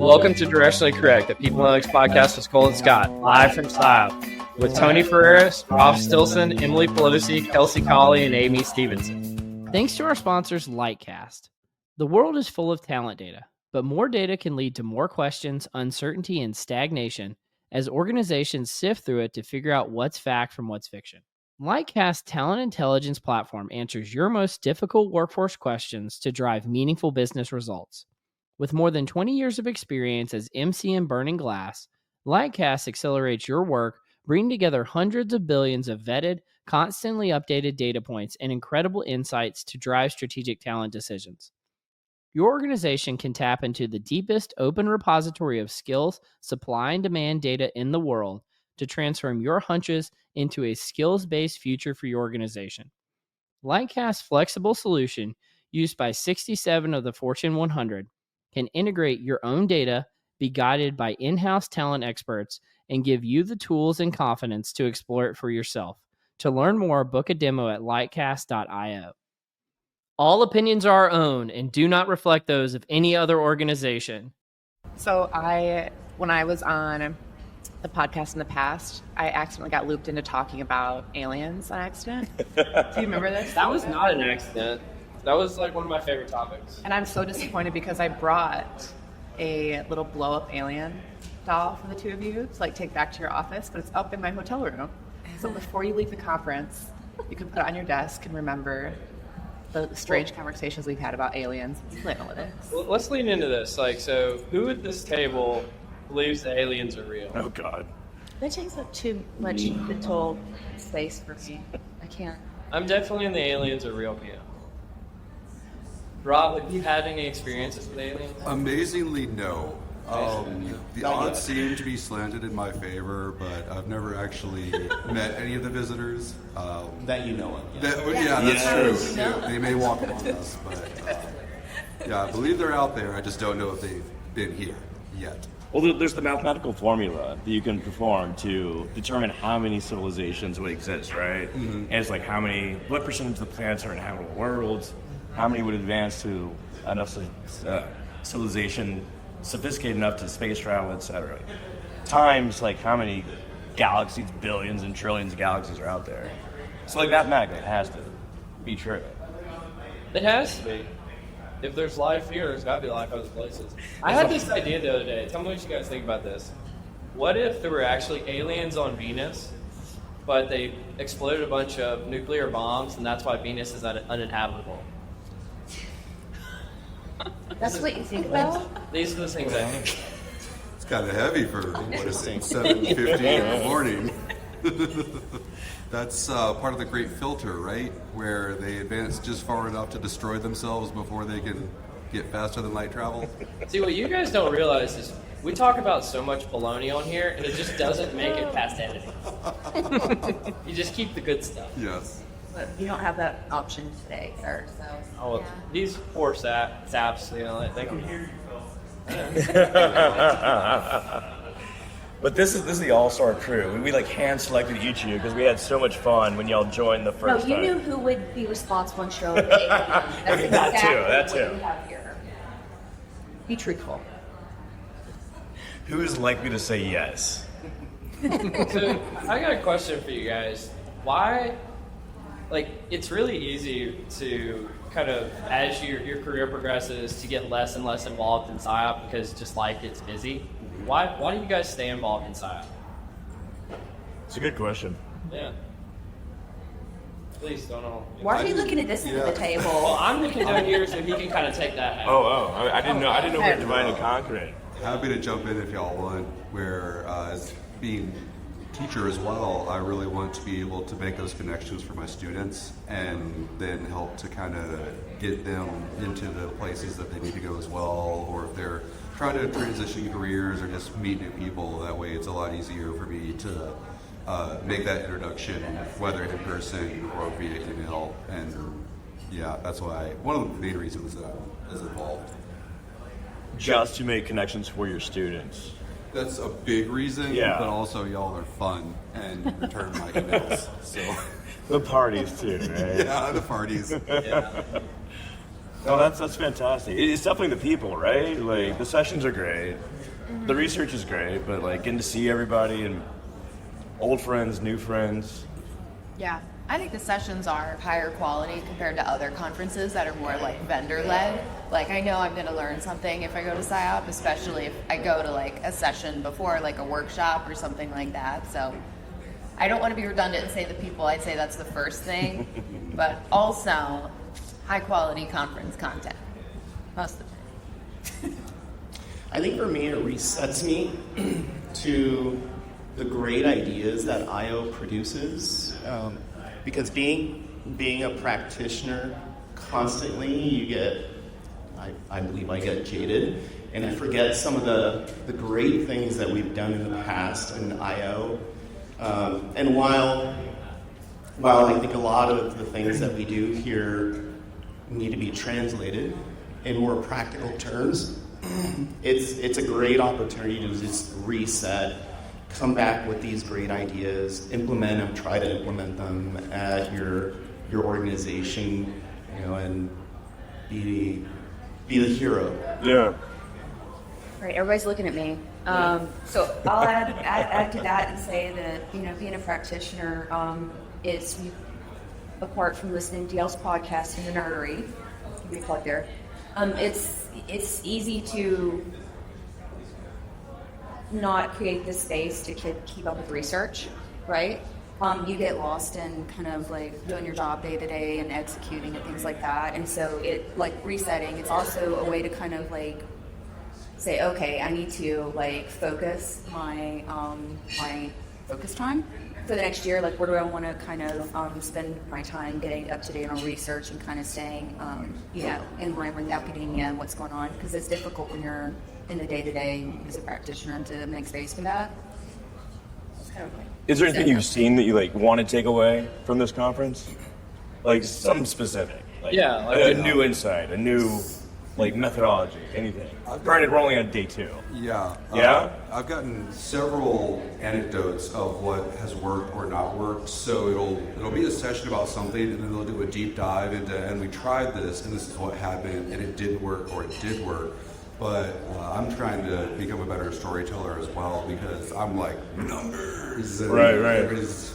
Welcome to Directionally Correct, the People Analytics podcast with Cole and Scott, live from SIOP, with Tony Ferreras, Rob Stilson, Emily Pelosi, Kelsey Colley, and Amy Stevenson. Thanks to our sponsors, Lightcast. The world is full of talent data, but more data can lead to more questions, uncertainty, and stagnation as organizations sift through it to figure out what's fact from what's fiction. Lightcast's talent intelligence platform answers your most difficult workforce questions to drive meaningful business results. With more than 20 years of experience as MC in Burning Glass, Lightcast accelerates your work, bringing together hundreds of billions of vetted, constantly updated data points and incredible insights to drive strategic talent decisions. Your organization can tap into the deepest open repository of skills, supply, and demand data in the world to transform your hunches into a skills-based future for your organization. Lightcast's flexible solution, used by 67 of the Fortune 100, can integrate your own data, be guided by in-house talent experts, and give you the tools and confidence to explore it for yourself. To learn more, book a demo at lightcast.io. All opinions are our own and do not reflect those of any other organization. So when I was on the podcast in the past, I accidentally got looped into talking about aliens on accident. Do you remember this? That was not an accident. That was like one of my favorite topics. And I'm so disappointed because I brought a little blow-up alien doll for the two of you to take back to your office, but it's up in my hotel room. So before you leave the conference, you can put it on your desk and remember the strange conversations we've had about aliens and analytics. Well, let's lean into this. So who at this table believes the aliens are real? Oh, God. That takes up too much mental space for me. I can't. I'm definitely in the aliens are real camp. Rob, have you had any experiences with aliens? Amazingly, no. The odds seem to be slanted in my favor, but I've never actually met any of the visitors. That you know of. Yeah, that's true. They may walk among us, but I believe they're out there. I just don't know if they've been here yet. Well, there's the mathematical formula that you can perform to determine how many civilizations would exist, right? Mm-hmm. And it's like what percentage of the planets are inhabitable worlds, how many would advance to enough civilization sophisticated enough to space travel, etc. Times how many galaxies, billions and trillions of galaxies are out there. So mathematically it has to be true. It has to be. If there's life here, there's got to be life other places. I had this idea the other day. Tell me what you guys think about this. What if there were actually aliens on Venus, but they exploded a bunch of nuclear bombs, and that's why Venus is uninhabitable? That's what you think about? These are the things I think. It's kind of heavy for, 7:50 in the morning. That's part of the Great Filter, right? Where they advance just far enough to destroy themselves before they can get faster than light travel. See, what you guys don't realize is we talk about so much baloney on here, and it just doesn't make it past editing. You just keep the good stuff. Yes. But you don't have that option today, sir. So. Oh, yeah. These poor saps, they can hear you. But this is the all-star crew. We hand selected each of you because we had so much fun when y'all joined the first time. No, you knew who would be responsible and show up. That's that too. What we have here. Be truthful. Who is likely to say yes? So I got a question for you guys. Why? It's really easy to kind of, as your career progresses, to get less and less involved in SIOP because just life gets busy. Why do you guys stay involved in SIOP? It's a good question. Yeah. Please don't all. Why are you looking at this end of the table? Well, I'm looking down here so he can kind of take that out. Oh, I didn't know we were dividing and conquering. Happy to jump in if y'all want. Where as being teacher as well, I really want to be able to make those connections for my students and then help to kind of get them into the places that they need to go as well, or if they're trying to transition careers or just meet new people. That way it's a lot easier for me to make that introduction, whether in person or via email. And that's why one of the main reasons that I was involved. Just to make connections for your students. That's a big reason, but also y'all are fun and return my emails. So the parties too, right? Yeah, the parties. Yeah. No, that's fantastic. It's definitely the people, right? Like the sessions are great, the research is great, but like getting to see everybody and old friends, new friends. Yeah, I think the sessions are higher quality compared to other conferences that are more like vendor-led. Like I know I'm going to learn something if I go to SIOP, especially if I go to like a session before like a workshop or something like that. So I don't want to be redundant and say the people, I'd say that's the first thing, but also high quality conference content most of the time. I think for me, it resets me to the great ideas that IO produces. Because being a practitioner constantly, you get, I believe I get jaded, and I forget some of the great things that we've done in the past in IO. And while I think a lot of the things that we do here need to be translated in more practical terms, it's a great opportunity to just reset, come back with these great ideas, implement them, try to implement them at your organization, and be the hero. Yeah. Right, everybody's looking at me. So I'll add to that and say that being a practitioner is, apart from listening to y'all's podcast and the nerdery, give me a plug there. It's easy to not create this space to keep up with research, right? You get lost in kind of like doing your job day to day and executing and things like that. And so it like resetting, it's also a way to kind of like say, okay, I need to like focus my focus time for the next year. Like, where do I want to kind of spend my time getting up to date on research and kind of staying, in line with academia and what's going on? Because it's difficult when you're in the day-to-day as a practitioner to make space for that. Is there anything you've seen that you like want to take away from this conference? Like something specific? Like a new insight, a new like methodology, anything? Granted, we're only on day 2. Yeah. Yeah? I've gotten several anecdotes of what has worked or not worked. So it'll be a session about something, and then they'll do a deep dive into, and we tried this, and this is what happened, and it didn't work, or it did work. But I'm trying to become a better storyteller as well, because I'm like, numbers. And right. Everybody's,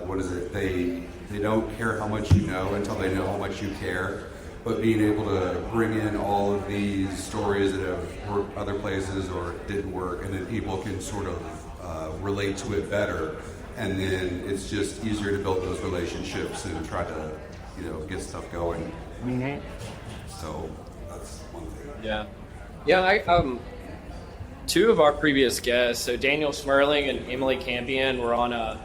what is it? They don't care how much you know until they know how much you care. But being able to bring in all of these stories that have worked other places or didn't work, and then people can sort of relate to it better, and then it's just easier to build those relationships and try to, get stuff going. Mm-hmm. So that's one thing. Yeah. Two of our previous guests, so Daniel Smerling and Emily Campion, were on a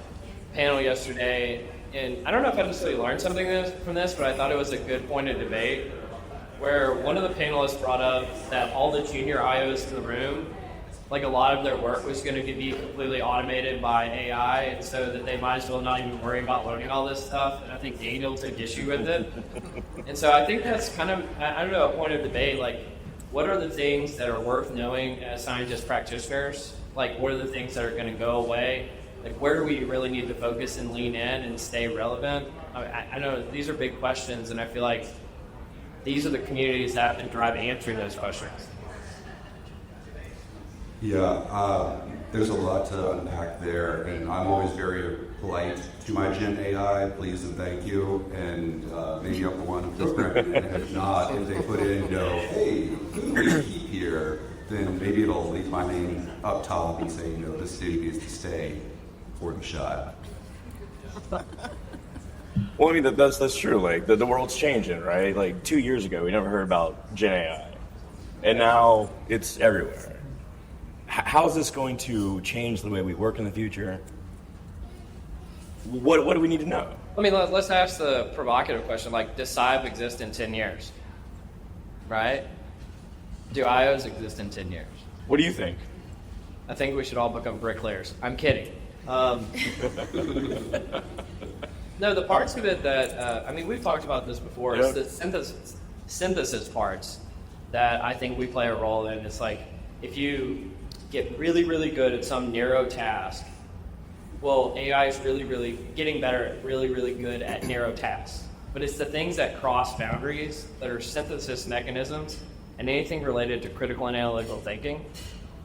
panel yesterday. And I don't know if I necessarily learned something from this, but I thought it was a good point of debate, where one of the panelists brought up that all the junior IOs in the room, like a lot of their work was going to be completely automated by AI, and so that they might as well not even worry about learning all this stuff. And I think Daniel took issue with it. And so I think that's kind of, I don't know, a point of debate, like what are the things that are worth knowing as scientist practitioners? Like what are the things that are going to go away? Like, where do we really need to focus and lean in and stay relevant? I know these are big questions, and I feel like these are the communities that have to drive answering those questions. Yeah, there's a lot to unpack there, and I'm always very polite to my Gen AI, please and thank you, and maybe I'm the one who programmed it, and if not, if they put in, hey, who's here, then maybe it'll leave my name up top and say, this city needs to stay for the shot. Well, I mean, that's true. Like, the world's changing, right? Like, 2 years ago, we never heard about Gen AI. And now it's everywhere. How is this going to change the way we work in the future? What do we need to know? I mean, let's ask the provocative question, like, does SIOP exist in 10 years? Right? Do IOs exist in 10 years? What do you think? I think we should all become bricklayers. I'm kidding. No, the parts of it that, we've talked about this before. Yeah. It's the synthesis parts that I think we play a role in. It's like, if you get really, really good at some narrow task, well, AI is really, really getting better at really, really good at narrow tasks. but it's the things that cross boundaries that are synthesis mechanisms and anything related to critical and analytical thinking.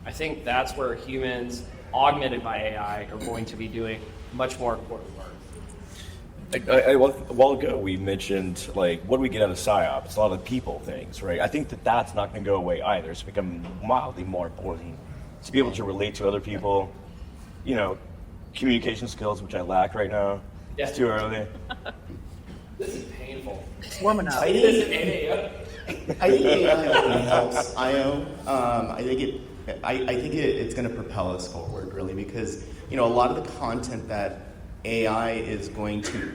I think that's where humans, augmented by AI, are going to be doing much more important work. A while ago, we mentioned, like, what do we get out of SIOP? It's a lot of people things, right? I think that that's not going to go away either. It's become mildly more important to be able to relate to other people, you know, communication skills, which I lack right now. Yeah. It's too early. This is painful. It's warming up. I think AI really helps IO. I think it's going to propel us forward, really, because a lot of the content that AI is going to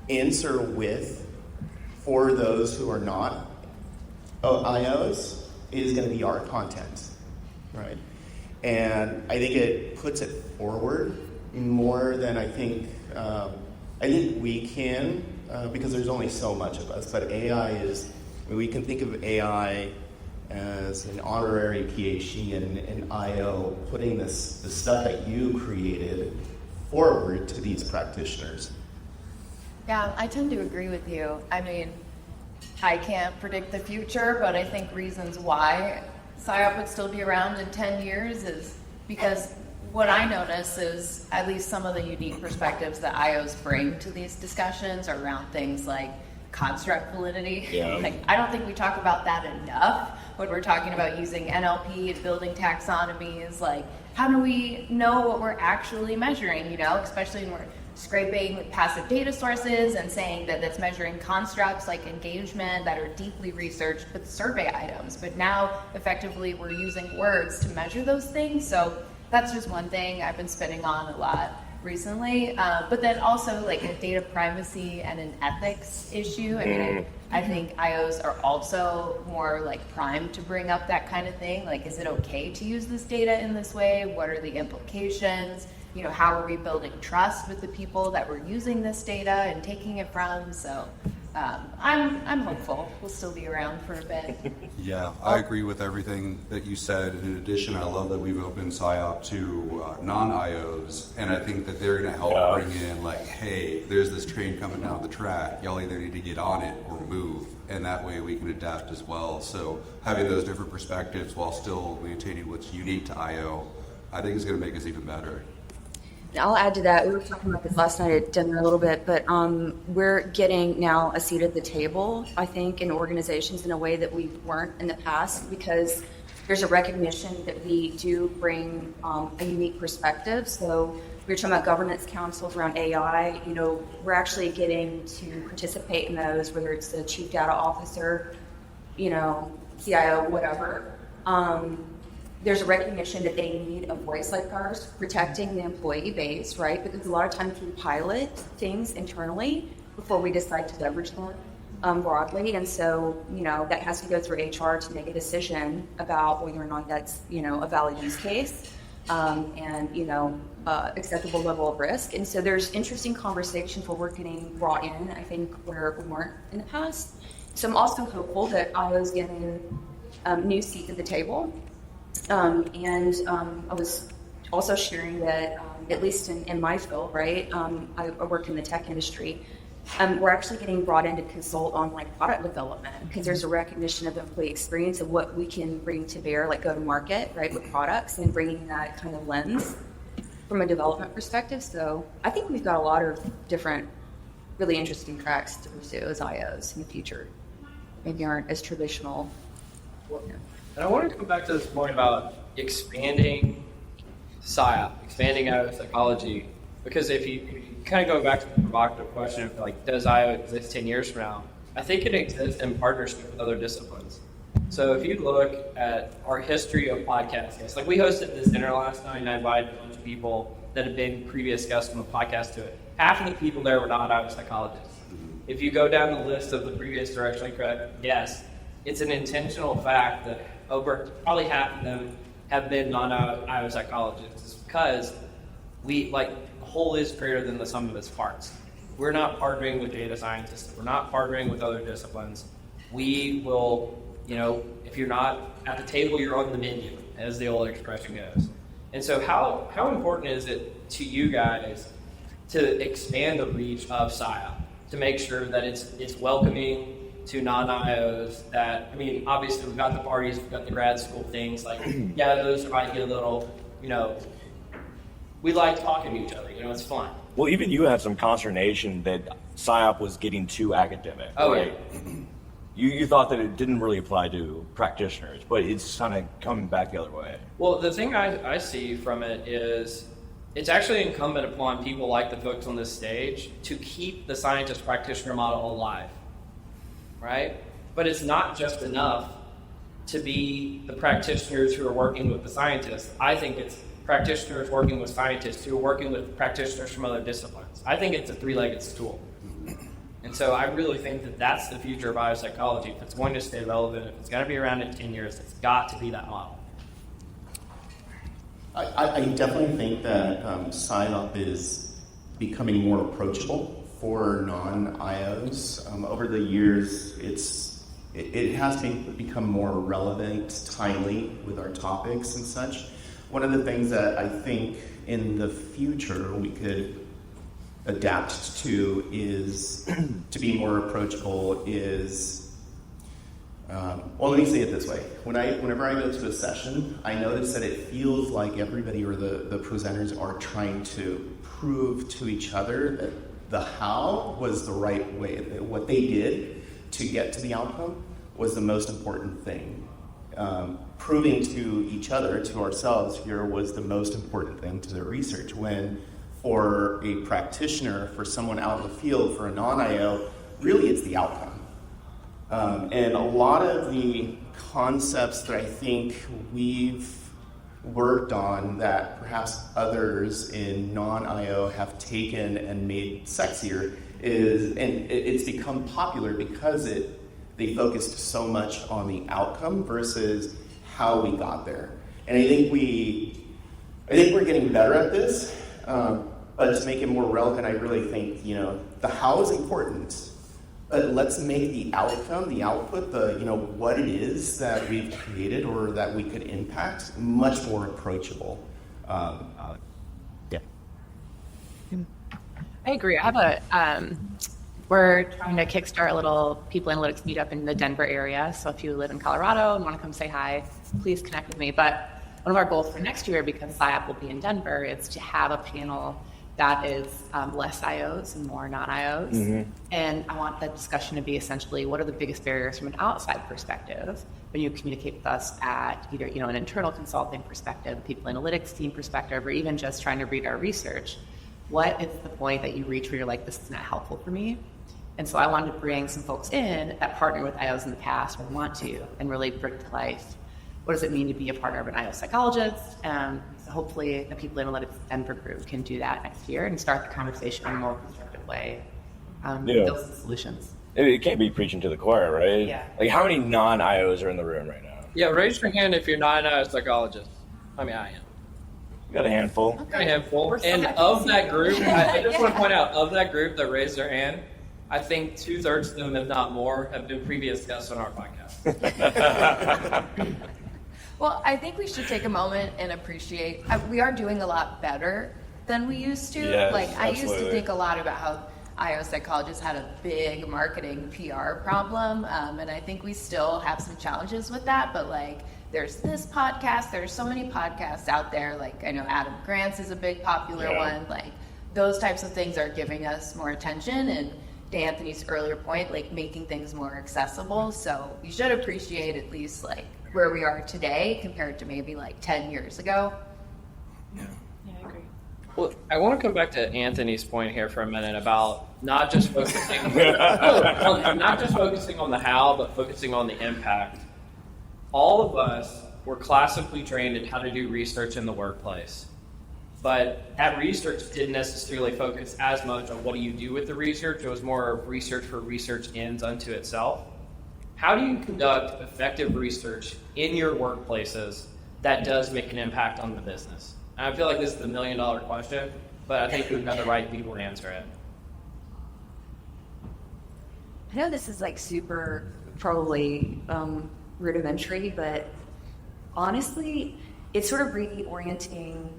answer with for those who are not IOs is going to be our content, right? And I think it puts it forward more than I think we can, because there's only so much of us. But AI is, we can think of AI as an honorary PhD in IO, putting the stuff that you created forward to these practitioners. Yeah, I tend to agree with you. I mean, I can't predict the future, but I think reasons why SIOP would still be around in 10 years is because what I notice is at least some of the unique perspectives that IOs bring to these discussions are around things like construct validity. Yeah. Like, I don't think we talk about that enough when we're talking about using NLP and building taxonomies. Like, how do we know what we're actually measuring, especially when we're scraping passive data sources and saying that that's measuring constructs like engagement that are deeply researched with survey items. But now, effectively, we're using words to measure those things. So that's just one thing I've been spinning on a lot recently. But then also like a data privacy and an ethics issue. I mean, I think IOs are also more like primed to bring up that kind of thing. Like, is it okay to use this data in this way? What are the implications? How are we building trust with the people that we're using this data and taking it from? So I'm hopeful we'll still be around for a bit. Yeah, I agree with everything that you said. In addition, I love that we've opened SIOP to non-IOs, and I think that they're going to help bring in, like, hey, there's this train coming down the track. Y'all either need to get on it or move, and that way we can adapt as well. So having those different perspectives while still maintaining what's unique to IO, I think is going to make us even better. I'll add to that. We were talking about this last night at dinner a little bit, but we're getting now a seat at the table, I think, in organizations in a way that we weren't in the past, because there's a recognition that we do bring a unique perspective. So we were talking about governance councils around AI. We're actually getting to participate in those, whether it's the chief data officer, CIO, whatever. There's a recognition that they need a voice like ours, protecting the employee base, right? Because a lot of times we pilot things internally before we decide to leverage them broadly. And so, that has to go through HR to make a decision about whether or not that's, a valid use case and, acceptable level of risk. And so there's interesting conversations where we're getting brought in, I think, where we weren't in the past. So I'm also hopeful that IO's getting new seats at the table. I was also sharing that, at least in my field, right, I work in the tech industry, we're actually getting brought in to consult on like product development, because there's a recognition of employee experience of what we can bring to bear, like go to market, right, with products, and bringing that kind of lens from a development perspective. So I think we've got a lot of different really interesting tracks to pursue as IOs in the future. Maybe aren't as traditional. And I want to come back to this point about expanding SIOP, expanding IO psychology, because if you kind of go back to the provocative question of like, does IO exist 10 years from now? I think it exists in partnership with other disciplines. So if you look at our history of podcasting, like we hosted this dinner last night and I invited a bunch of people that had been previous guests on the podcast to it. Half of the people there were not IO psychologists. If you go down the list of the previous directionally correct guests, it's an intentional fact that over probably half of them have been non-IO psychologists, because we, like, the whole is greater than the sum of its parts. We're not partnering with data scientists. We're not partnering with other disciplines. We will, if you're not at the table, you're on the menu, as the old expression goes. And so how important is it to you guys to expand the reach of SIOP? to make sure that it's welcoming to non-IOs. That, I mean, obviously we've got the parties, we've got the grad school things, like, yeah, those might get a little, we like talking to each other, it's fun. Well, even you had some consternation that SIOP was getting too academic. Oh, right? Yeah. You thought that it didn't really apply to practitioners, but it's kind of coming back the other way. Well, the thing I see from it is it's actually incumbent upon people like the folks on this stage to keep the scientist-practitioner model alive, right? But it's not just enough to be the practitioners who are working with the scientists. I think it's practitioners working with scientists who are working with practitioners from other disciplines. I think it's a three-legged stool. And so I really think that that's the future of biopsychology. If it's going to stay relevant, if it's going to be around in 10 years, it's got to be that model. I definitely think that SIOP is becoming more approachable for non-IOs. Over the years, it has become more relevant, timely with our topics and such. One of the things that I think in the future we could adapt to is to be more approachable is, well, let me say it this way. Whenever I go to a session, I notice that it feels like everybody or the presenters are trying to prove to each other that the how was the right way, that what they did to get to the outcome was the most important thing. Proving to each other, to ourselves here, was the most important thing to the research, when for a practitioner, for someone out in the field, for a non-IO, really it's the outcome. And a lot of the concepts that I think we've worked on that perhaps others in non-IO have taken and made sexier it's become popular because they focused so much on the outcome versus how we got there. And I think we're getting better at this, but to make it more relevant, I really think, the how is important, but let's make the outcome, the output, what it is that we've created or that we could impact much more approachable. Yeah. I agree. I have we're trying to kickstart a little people analytics meetup in the Denver area. So if you live in Colorado and want to come say hi, please connect with me. But one of our goals for next year, because SIOP will be in Denver, is to have a panel that is less IOs and more non-IOs. Mm-hmm. And I want the discussion to be essentially, what are the biggest barriers from an outside perspective when you communicate with us at either an internal consulting perspective, a people analytics team perspective, or even just trying to read our research. What is the point that you reach where you're like, this is not helpful for me? And so I wanted to bring some folks in that partnered with IOs in the past or want to, and really bring to life, what does it mean to be a partner of an IO psychologist? So hopefully the People Analytics Denver group can do that next year and start the conversation in a more constructive way, build some solutions. It can't be preaching to the choir, right? Yeah. Like, how many non-IOs are in the room right now? Yeah, raise your hand if you're not an IO psychologist. I mean, I am. You got a handful. Okay. Got a handful. And of that group, I just want to point out, of that group that raised their hand, I think 2/3 of them, if not more, have been previous guests on our podcast. Well, I think we should take a moment and appreciate, we are doing a lot better than we used to. Yes, I used to absolutely. think a lot about how IO psychologists had a big marketing PR problem, and I think we still have some challenges with that, but there's this podcast, there's so many podcasts out there, I know Adam Grant's is a big popular one, those types of things are giving us more attention, and to Anthony's earlier point, making things more accessible, so you should appreciate at least where we are today compared to maybe 10 years ago. Yeah, I agree. Well, I want to come back to Anthony's point here for a minute about not just focusing on the how, but focusing on the impact. All of us were classically trained in how to do research in the workplace, but that research didn't necessarily focus as much on what do you do with the research. It was more of research for research ends unto itself. How do you conduct effective research in your workplaces that does make an impact on the business? And I feel like this is the $1 million question, but I think we've got the right people to answer it. I know this is super probably rudimentary, but honestly, it's sort of reorienting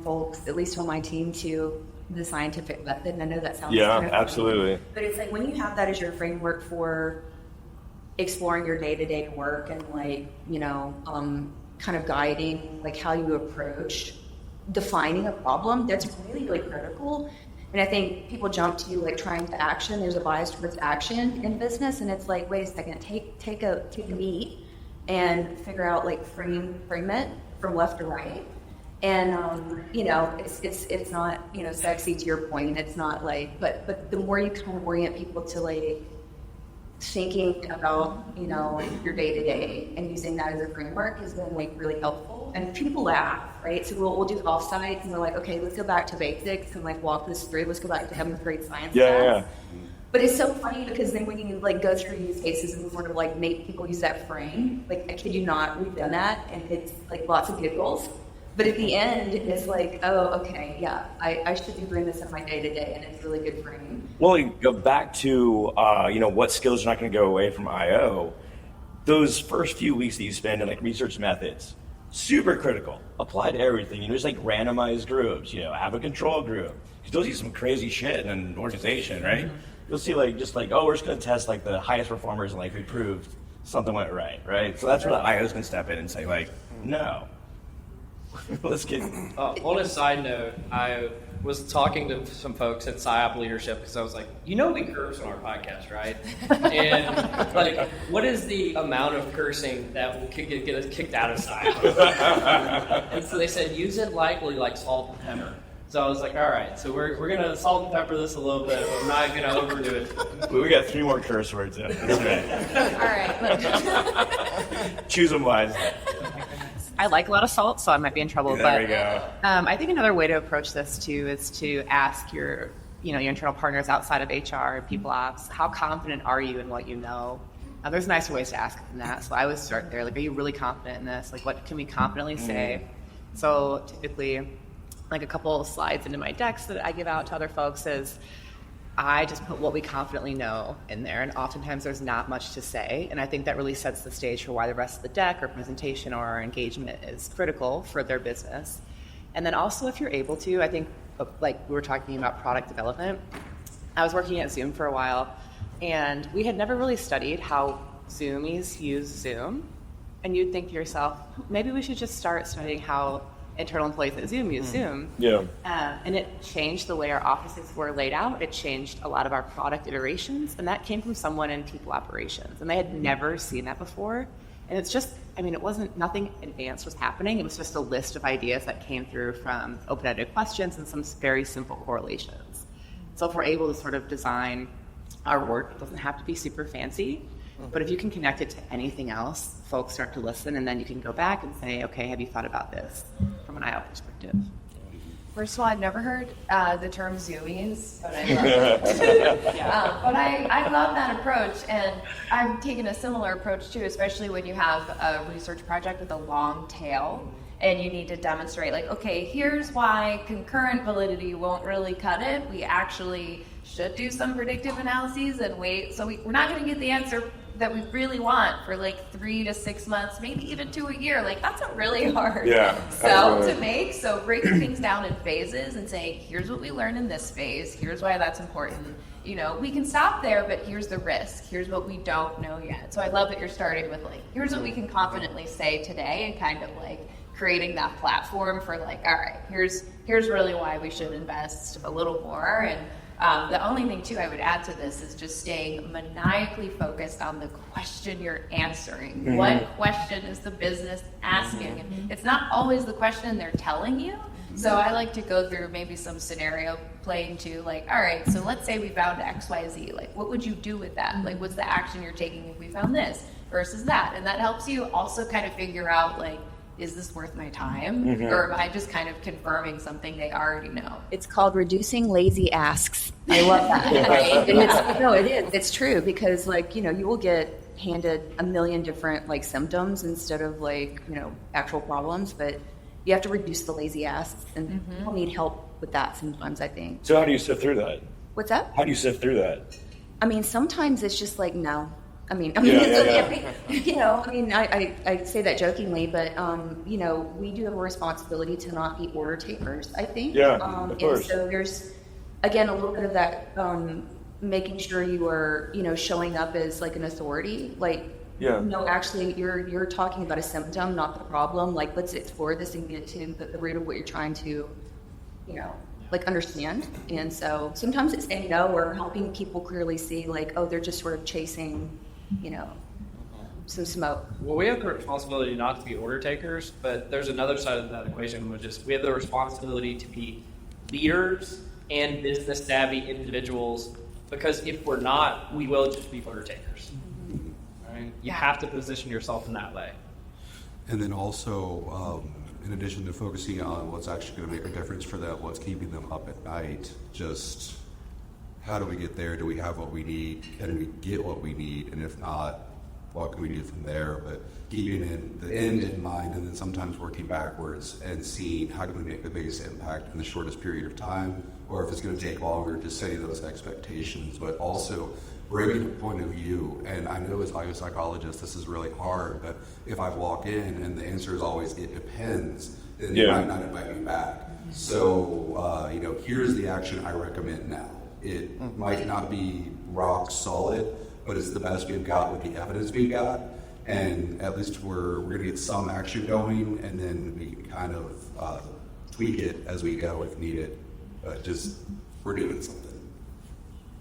folks, at least on my team, to the scientific method, and I know that sounds Yeah, kind of funny, absolutely. but it's like when you have that as your framework for exploring your day-to-day work and like, you know, kind of guiding like how you approach defining a problem, that's really like critical. And I think people jump to like trying to action. There's a bias towards action in business, and it's like, wait a second, take a meat and figure out like frame it from left to right. And you know, it's not, you know, sexy to your point. It's not like, but the more you kind of orient people to like thinking about, you know, your day to day and using that as a framework has been like really helpful. And people laugh, right? So we'll do offsites and we're like, okay, let's go back to basics and like walk this through. Let's go back to 7th grade science class. But it's so funny because then when you like go through use cases and sort of like make people use that frame, like I kid you not, we've done that and it's like lots of giggles. But at the end, it's like, oh, okay, yeah, I should be doing this in my day-to-day, and it's a really good frame. Well, you go back to, you know, what skills are not going to go away from I.O. Those first few weeks that you spend in, like, research methods, super critical. Apply to everything. You know, just, like, randomized groups, you know, have a control group. Because you'll see some crazy shit in an organization, right? You'll see, like, just like, oh, we're just going to test, like, the highest performers, and, like, we proved something went right? So that's where the I.O.s can step in and say, like, no. Let's get. On a side note, I was talking to some folks at SIOP leadership because I was like, you know, we curse on our podcast, right? And like, what is the amount of cursing that will get us kicked out of SIOP? And so they said, use it lightly, like salt and pepper. So I was like, all right, so we're gonna salt and pepper this a little bit. We're not gonna overdo it. But we got 3 more curse words in. That's All right. Choose them wisely. I like a lot of salt, so I might be in trouble. There we go. I think another way to approach this too is to ask your internal partners outside of HR and people ops, how confident are you in what you know? There's nicer ways to ask than that. So I would start there. Like, are you really confident in this? Like, what can we confidently say? So typically, like a couple of slides into my decks that I give out to other folks is, I just put what we confidently know in there, and oftentimes there's not much to say, and I think that really sets the stage for why the rest of the deck or presentation or our engagement is critical for their business. And then also, if you're able to, I think, like we were talking about product development, I was working at Zoom for a while, and we had never really studied how Zoomies use Zoom, and you'd think to yourself, maybe we should just start studying how internal employees at Zoom use Zoom. Yeah. And it changed the way our offices were laid out. It changed a lot of our product iterations, and that came from someone in people operations, and they had never seen that before. And it's just, I mean, it wasn't, nothing advanced was happening. It was just a list of ideas that came through from open-ended questions and some very simple correlations. So if we're able to sort of design our work, it doesn't have to be super fancy, but if you can connect it to anything else, folks start to listen, and then you can go back and say, okay, have you thought about this from an IO perspective? First of all, I've never heard the term Zoomies, but I love it. But I love that approach, and I've taken a similar approach too, especially when you have a research project with a long tail, and you need to demonstrate, like, okay, here's why concurrent validity won't really cut it. We actually should do some predictive analyses and wait. So we're not going to get the answer that we really want for like 3 to 6 months, maybe even to a year. Like, that's a really hard sell to make. So breaking things down in phases and saying, here's what we learned in this phase, here's why that's important. You know, we can stop there, but here's the risk. Here's what we don't know yet. So I love that you're starting with like, here's what we can confidently say today, and kind of like creating that platform for like, all right, here's really why we should invest a little more. And the only thing too I would add to this is just staying maniacally focused on the question you're answering. Mm-hmm. What question is the business asking? And it's not always the question they're telling you. So I like to go through maybe some scenario playing too, like, all right, so let's say we found XYZ. Like, what would you do with that? Like, what's the action you're taking if we found this versus that? And that helps you also kind of figure out, like, is this worth my time? Mm-hmm. Or am I just kind of confirming something they already know? It's called reducing lazy asks. I love that. Right? And no, it is. It's true, because like, you know, you will get handed a million different like symptoms instead of like, you know, actual problems, but you have to reduce the lazy asks, and people need help with that sometimes, I think. So how do you sift through that? What's that? How do you sift through that? I mean, sometimes it's just like, no. You know, I mean, I say that jokingly, but you know, we do have a responsibility to not be order takers, I think. Yeah, of course. And so there's, again, a little bit of that making sure you are, you know, showing up as like an authority, like. Yeah. No, actually, you're talking about a symptom, not the problem. Like, let's explore this and get to the root of what you're trying to, you know, like understand. And so sometimes it's saying no or helping people clearly see, like, oh, they're just sort of chasing, you know, some smoke. Well, we have the responsibility not to be order takers, but there's another side of that equation, which is we have the responsibility to be leaders and business savvy individuals, because if we're not, we will just be order takers. You have to position yourself in that way. And then also, in addition to focusing on what's actually going to make a difference for them, what's keeping them up at night, just how do we get there? Do we have what we need? Can we get what we need? And if not, what can we do from there? But keeping the end in mind, and then sometimes working backwards and seeing how can we make the biggest impact in the shortest period of time, or if it's going to take longer, just setting those expectations, but also bringing a point of view. And I know as a psychologist, this is really hard, but if I walk in and the answer is always, it depends, then you might not invite me back. So, you know, here's the action I recommend now. It might not be rock solid, but it's the best we've got with the evidence we've got. And at least we're going to get some action going, and then we can kind of tweak it as we go if needed. But just, we're doing something.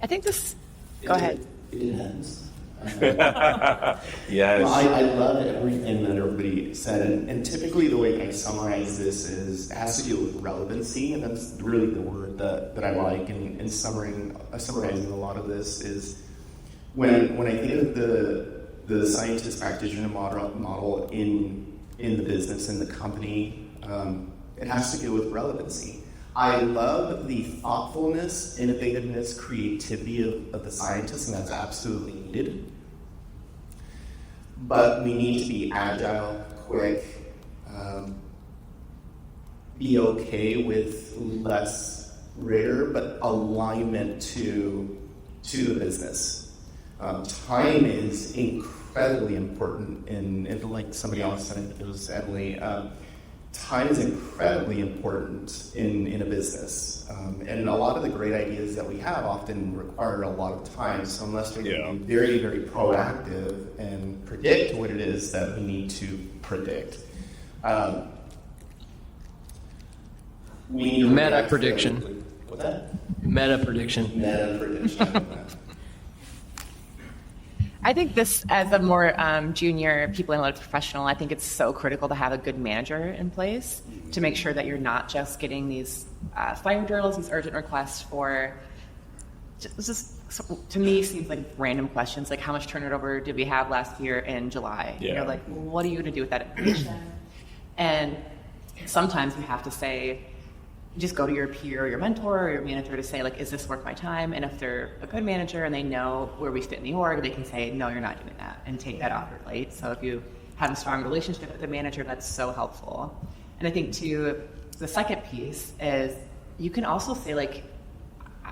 I think this. Go ahead. It depends. Yes. Well, I love everything that everybody said, and typically the way I summarize this is it has to deal with relevancy, and that's really the word that I like. And summarizing a lot of this is when I think of the scientist practitioner model in the business, in the company, it has to deal with relevancy. I love the thoughtfulness, innovativeness, creativity of the scientists, and that's absolutely needed. But we need to be agile, quick, be okay with less rigor, but alignment to the business. Time is incredibly important, and like somebody else said, it was Emily, time is incredibly important in a business. And a lot of the great ideas that we have often require a lot of time. So unless we can be very, very proactive and predict what it is that we need to predict, we need to Meta prediction. What's that? Meta prediction. Meta prediction. I think this, as a more junior people analytics professional, I think it's so critical to have a good manager in place to make sure that you're not just getting these fire drills, these urgent requests for just to me seems like random questions, like how much turnover did we have last year in July? Yeah. You're like, well, what are you going to do with that information? And sometimes you have to say, just go to your peer or your mentor or your manager to say, like, is this worth my time? And if they're a good manager and they know where we fit in the org, they can say, no, you're not doing that, and take that off your plate. So if you have a strong relationship with the manager, that's so helpful. And I think, too, the second piece is you can also say, like,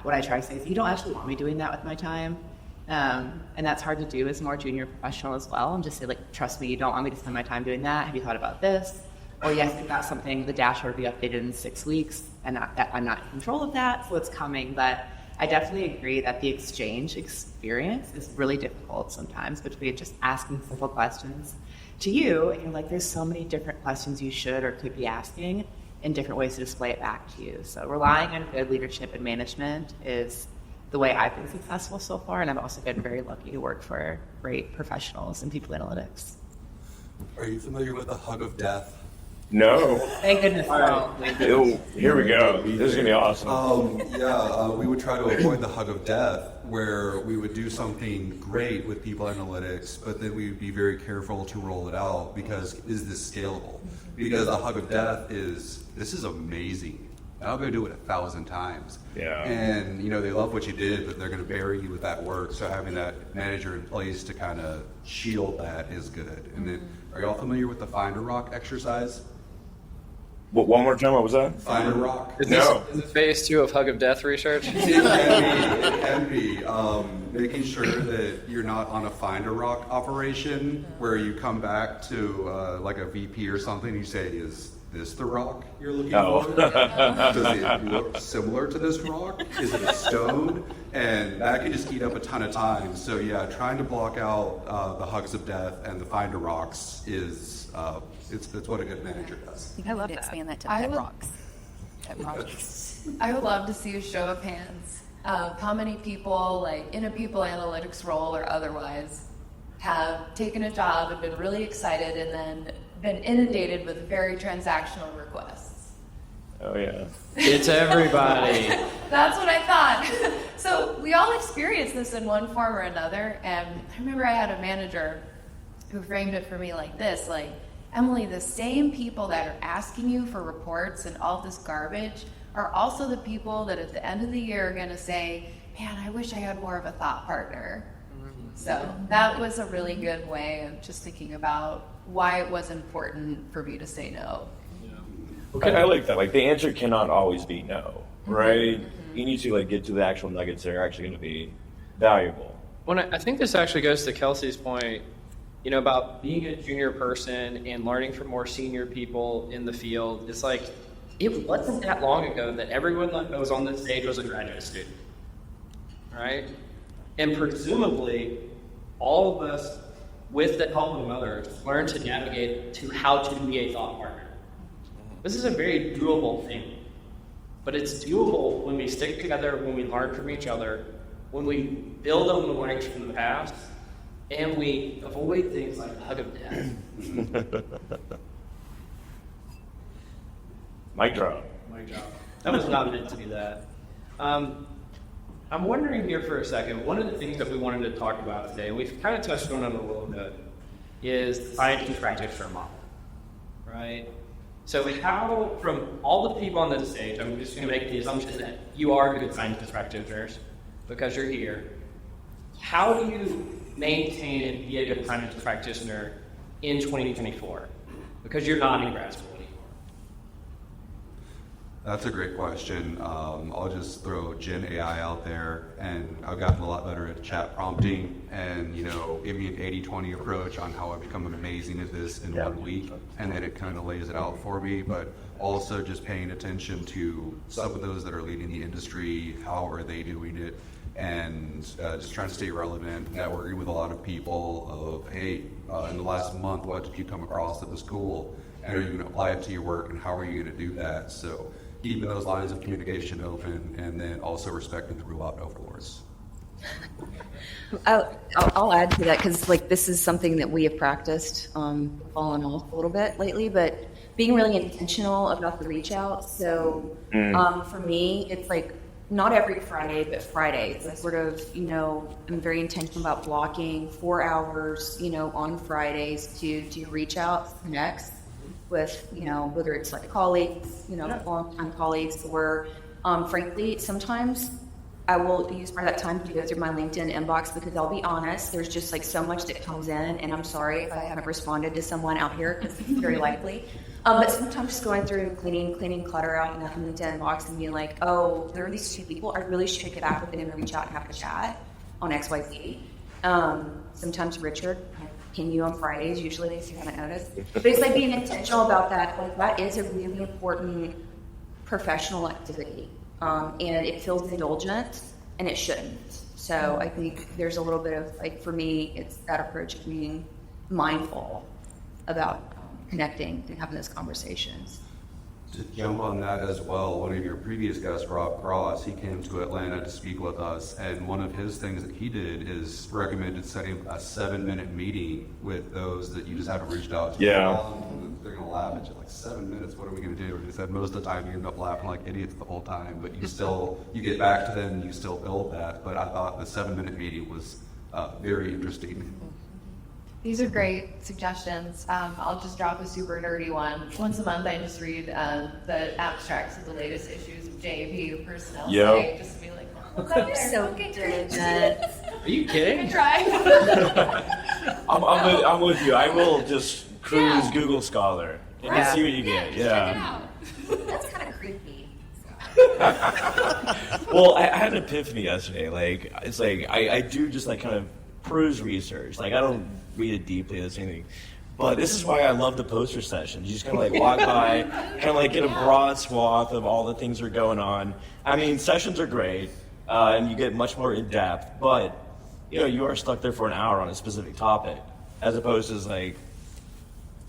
what I try to say is, you don't actually want me doing that with my time. And that's hard to do as a more junior professional as well. And just say, like, trust me, you don't want me to spend my time doing that. Have you thought about this? Or yes, we've got something, the dashboard will be updated in 6 weeks, and I'm not in control of that, so it's coming. But I definitely agree that the exchange experience is really difficult sometimes between just asking simple questions to you, and you're like, there's so many different questions you should or could be asking and different ways to display it back to you. So relying on good leadership and management is the way I've been successful so far, and I've also been very lucky to work for great professionals in people analytics. Are you familiar with the hug of death? No. Thank goodness. Ew, here we go. This is going to be awesome. We would try to avoid the hug of death, where we would do something great with people analytics, but then we would be very careful to roll it out because is this scalable? Because the hug of death is, this is amazing. I'll go do it 1,000 times. Yeah. And, you know, they love what you did, but they're going to bury you with that work. So having that manager in place to kind of shield that is good. And then, are y'all familiar with the Find a Rock exercise? One more time, what was that? Find a rock. Is No. this phase 2 of Hug of Death research? It can be. Making sure that you're not on a find a rock operation where you come back to like a VP or something. You say, "Is this the rock you're looking Oh. for? Does it look similar to this rock? Is it a stone?" And that can just eat up a ton of time. So yeah, trying to block out the hugs of death and the find a rocks is it's what a good manager does. I love that. Expand that to I pet would- rocks. Pet rocks. I would love to see a show of hands of how many people, like in a people analytics role or otherwise, have taken a job and been really excited and then been inundated with very transactional requests. Oh yeah. It's everybody. That's what I thought. So we all experience this in one form or another. And I remember I had a manager who framed it for me like this, like, Emily, the same people that are asking you for reports and all this garbage are also the people that at the end of the year are going to say, man, I wish I had more of a thought partner. So that was a really good way of just thinking about why it was important for me to say no. Okay, I like that. Like the answer cannot always be no, right? You need to like get to the actual nuggets that are actually going to be valuable. Well, I think this actually goes to Kelsey's point, about being a junior person and learning from more senior people in the field. It's like, it wasn't that long ago that everyone that was on this stage was a graduate student, right? And presumably, all of us, with the help of others, learned to navigate to how to be a thought partner. This is a very doable thing, but it's doable when we stick together, when we learn from each other, when we build on the learnings from the past, and we avoid things like the hug of death. Mic drop. That was not meant to be that. I'm wondering here for a second, one of the things that we wanted to talk about today, and we've kind of touched on it a little bit, is the science practitioner model, right? So how, from all the people on this stage, I'm just going to make the assumption that you are good scientist practitioners because you're here. How do you maintain and be a good scientist practitioner in 2024? Because you're not in grad school anymore. That's a great question. I'll just throw Gen AI out there, and I've gotten a lot better at chat prompting and, give me an 80-20 approach on how I become amazing at this in 1 week, and then it kind of lays it out for me, but also just paying attention to some of those that are leading the industry, how are they doing it, and just trying to stay relevant, networking with a lot of people of, hey, in the last month, what did you come across at the school, and are you going to apply it to your work, and how are you going to do that? So keeping those lines of communication open, and then also respecting the rule out overlords. I'll add to that because this is something that we have practiced, fallen off a little bit lately, but being really intentional about the reach out. So for me, it's not every Friday, but Fridays. I sort of, I'm very intentional about blocking 4 hours, on Fridays to reach out, connect with, whether it's colleagues, long-time colleagues, or frankly, sometimes I will use part of that time to go through my LinkedIn inbox because I'll be honest, there's just so much that comes in, and I'm sorry if I haven't responded to someone out here because it's very likely. But sometimes just going through and cleaning clutter out in the LinkedIn inbox and being like, oh, there are these 2 people, I really should get back with them and reach out and have a chat on XYZ. Sometimes Richard, I ping you on Fridays, usually, if you haven't noticed. But it's being intentional about that. That is a really important professional activity. And it feels indulgent, and it shouldn't. So I think there's a little bit of, for me, it's that approach of being mindful about connecting and having those conversations. To jump on that as well, one of your previous guests, Rob Cross, he came to Atlanta to speak with us, and one of his things that he did is recommended setting a 7-minute meeting with those that you just haven't reached out to. Yeah. They're going to laugh at you, 7 minutes, what are we going to do? And he said most of the time you end up laughing like idiots the whole time, but you get back to them, you still build that. But I thought the 7-minute meeting was very interesting. These are great suggestions. I'll just drop a super nerdy one. Once a month, I just read the abstracts of the latest issues of JAP Personnel Site, just to be like, what's up there? So Okay, good. Are you kidding? try. I'm with you. I will just cruise Google Scholar and Yeah. see what you get. Check it out. That's kind of creepy. Well, I had an epiphany yesterday. Like, it's like I do just like kind of peruse research. Like, I don't read it deeply or anything. But this is why I love the poster sessions. You just kind of like walk by, kind of like get a broad swath of all the things that are going on. I mean, sessions are great, and you get much more in depth. But you are stuck there for an hour on a specific topic, as opposed to like.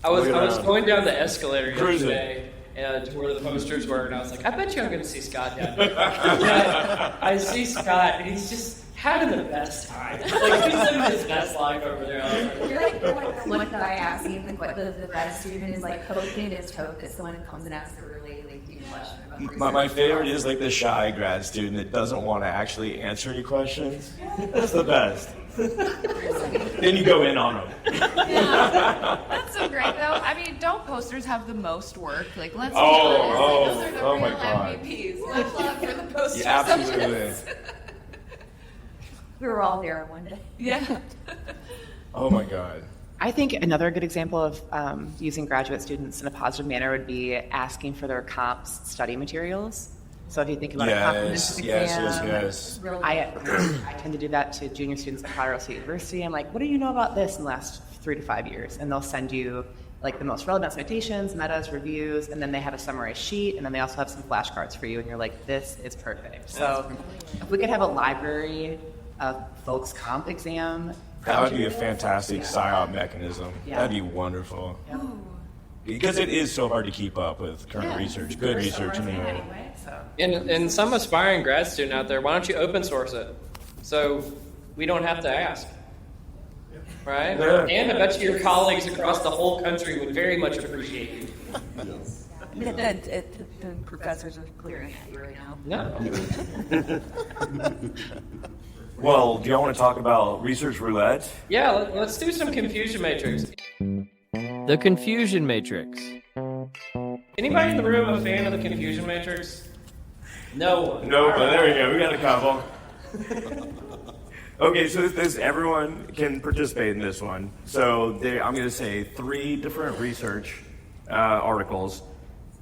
I was going down the escalator Cruising. yesterday. And to where the posters were, and I was like, I bet you I'm going to see Scott down here. I see Scott, and he's just having the best time. Like, he's living his best life over there. I was like, You're like the one guy asking the best student is like poking his toe because someone comes and asks a really deep question about research. My favorite is like the shy grad student that doesn't want to actually answer any questions. That's the best. Then you go in on them. Yeah, that's so great though. I mean, don't posters have the most work? Like, let's be honest. Like, those are the real my God. MVPs. Much love for the poster Yeah, absolutely. sessions. We were all there one day. Yeah. Oh my God. I think another good example of using graduate students in a positive manner would be asking for their comps study materials. So if you think about a comprehensive exam, yes. I tend to do that to junior students at Colorado State University. I'm like, what do you know about this in the last 3 to 5 years? And they'll send you like the most relevant citations, metas, reviews, and then they have a summarized sheet, and then they also have some flashcards for you, and you're like, this is perfect. So if we could have a library of folks' comp exam. That would be a fantastic SIOP mechanism. Yeah. That'd be wonderful. Yep. Because it is so hard to keep up with current research, good research anyway. So. and some aspiring grad student out there, why don't you open source it? So we don't have to ask. Right? Yeah. And I bet you your colleagues across the whole country would very much appreciate you. The professors are clearing at you right now. No. Well, do y'all want to talk about research roulette? Yeah, let's do some confusion matrix. The confusion matrix. Anybody in the room a fan of the confusion matrix? No one. No, All but right. there we go. We got a couple. Okay, so this everyone can participate in this one. So I'm going to say 3 different research articles.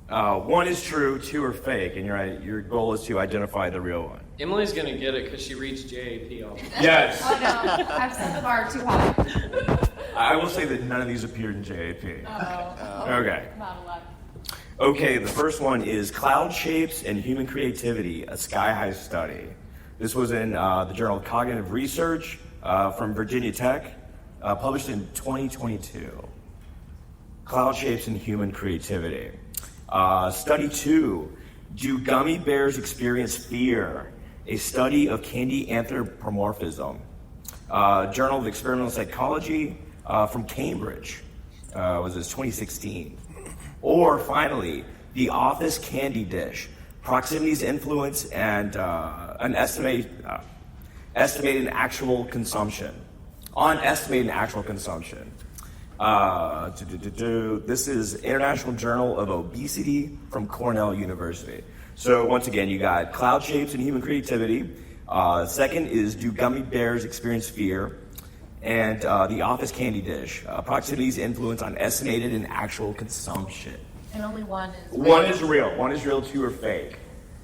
1 is true, 2 are fake, and your goal is to identify the real one. Emily's gonna get it because she reads JAP all the time. Yes. Oh no, I've set the bar too high. I will say that none of these appeared in JAP. Okay. Not a lot. Okay, the first one is Cloud Shapes and Human Creativity, a Sky-High Study. This was in the Journal of Cognitive Research from Virginia Tech, published in 2022. Cloud Shapes and Human Creativity. Study 2, Do Gummy Bears Experience Fear? A Study of Candy Anthropomorphism. Journal of Experimental Psychology from Cambridge. Was this 2016? Or finally, The Office Candy Dish, Proximity's Influence and an estimated actual consumption. On estimated actual consumption. This is International Journal of Obesity from Cornell University. So once again, you got Cloud Shapes and Human Creativity. Second is Do Gummy Bears Experience Fear? And The Office Candy Dish, Proximity's Influence on Estimated and Actual Consumption. And only one is. One is real. 1 is real, 2 are fake.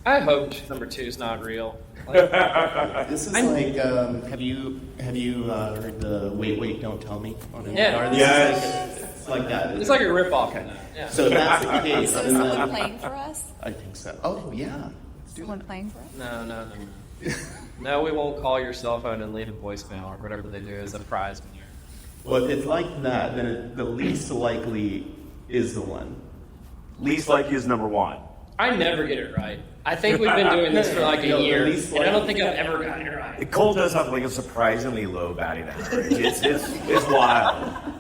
I hope number 2 is not real. This is like, have you heard the Wait, Don't Tell Me on NPR? Yeah. This Yes. is like it's like that. It's like a ripoff kind of. Yeah. So that's the case. So is and someone then- playing for us? I think so. Oh yeah. Someone playing for us? No. No, we won't call your cell phone and leave a voicemail or whatever they do as a prize. Well, if it's like that, then the least likely is the one. Least likely is number 1. I never get it right. I think we've been doing this for like a No, the year, least and I don't likely- think I've ever gotten it right. Cole does have like a surprisingly low batting average. It's wild.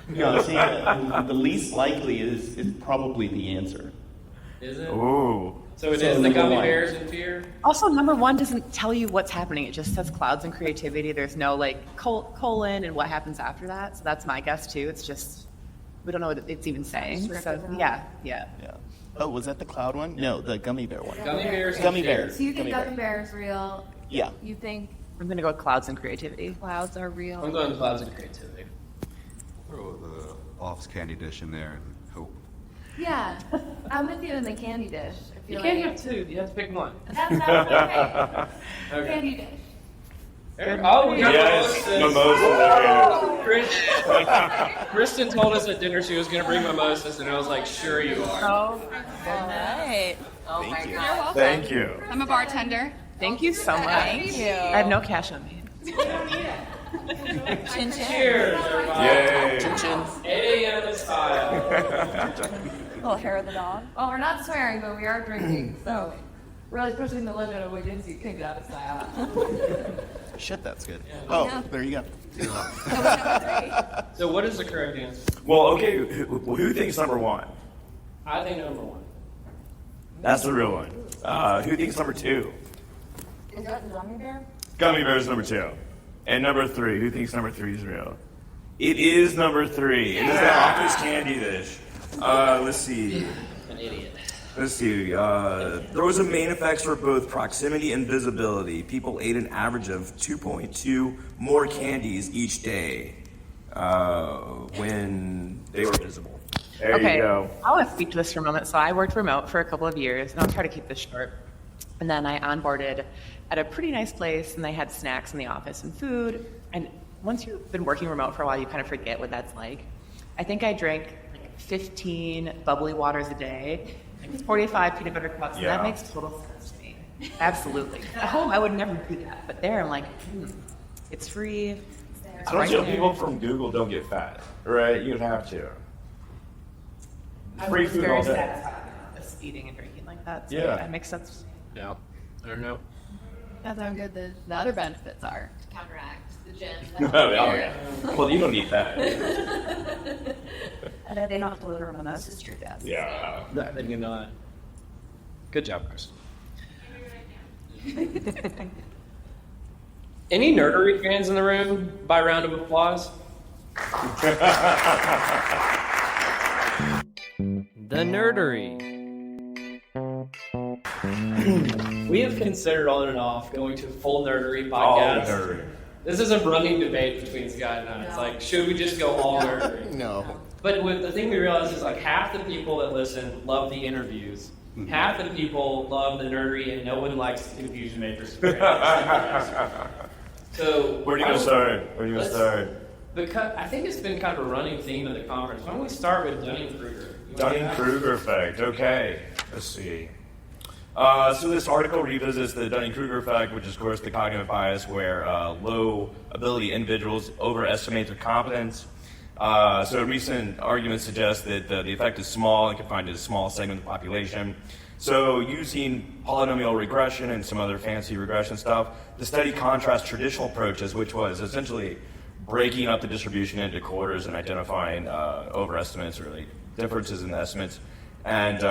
No, see, the least likely is probably the answer. Is it? Ooh. So it So is the number gummy 1. bears in fear? Also, number 1 doesn't tell you what's happening. It just says clouds and creativity. There's no like colon and what happens after that. So that's my guess too. It's just, we don't know what it's even saying. Just So rip it out. yeah. Yeah. Oh, was that the cloud one? No, the gummy bear one. Gummy bears in Gummy fear. bears. So you think Gummy bear. gummy bear is real? Yeah. You think I'm going to go with clouds and creativity. clouds are real? I'm going clouds and creativity. Throw the Office Candy Dish in there and hope. Yeah, I'm with you in the candy dish. I You feel can't like have two. You have to pick one. that's okay. Okay. Candy dish. Oh, we got Yes, mimosas. Kristen told us at dinner she was going to bring mimosas, and I was like, sure you are. Oh, All right. Oh my God. You're welcome. Thank you. I'm a bartender. thank you so much. Thank you. I have no cash on me. Chin chin. Cheers, everybody. Yay. 8 a.m. style. Little hair of the dog. Well, we're not swearing, but we are drinking, so really pushing the limit of what gets you kicked out of style. Shit, that's good. Oh, there you go. So what is the correct answer? Well, okay, who thinks number one? I think number one. That's the real one. Who thinks number two? Is that the gummy bear? Gummy bears number two. And number three, who thinks number three is real? It is number three. It is the office candy dish. Let's see. An idiot. Let's see. There was a main effects for both proximity and visibility. People ate an average of 2.2 more candies each day when they were visible. There Okay, you go. I want to speak to this for a moment. So I worked remote for a couple of years, and I'll try to keep this short. And then I onboarded at a pretty nice place, and they had snacks in the office and food. And once you've been working remote for a while, you kind of forget what that's like. I think I drank like 15 bubbly waters a day, like 45 peanut butter cups, and Yeah. that makes total sense to me. Absolutely. At home, I would never do that, but there, I'm like, it's free. It's Don't right you know there. people from Google don't get fat, right? You'd have to. I'm Free food very all day. satisfied with just eating and drinking like that. So Yeah. that makes sense. No. I don't know. That's how good the other benefits are to counteract the gym. Oh, yeah. Well, you don't need that. And then they don't have to deliver mimosas to your desk. Yeah. Then you're not. Good job, Chris. Any nerdery fans in the room? By round of applause. The nerdery. We have considered on and off going to full nerdery All podcast. nerdy. This is a running debate between Scott and I. It's like, should we just go all nerdery? No. But the thing we realized is like half the people that listen love the interviews. Half the people love the nerdery, and no one likes the Confusion Matrix experience. So Where do you want to start? Where do you want to start? Because I think it's been kind of a running theme of the conference. Why don't we start with Dunning-Kruger? Dunning-Kruger effect. Okay. Let's see. So this article revisits the Dunning-Kruger effect, which is, of course, the cognitive bias where low-ability individuals overestimate their competence. So recent arguments suggest that the effect is small and confined to a small segment of the population. So using polynomial regression and some other fancy regression stuff, the study contrasts traditional approaches, which was essentially breaking up the distribution into quarters and identifying overestimates or like differences in the estimates. And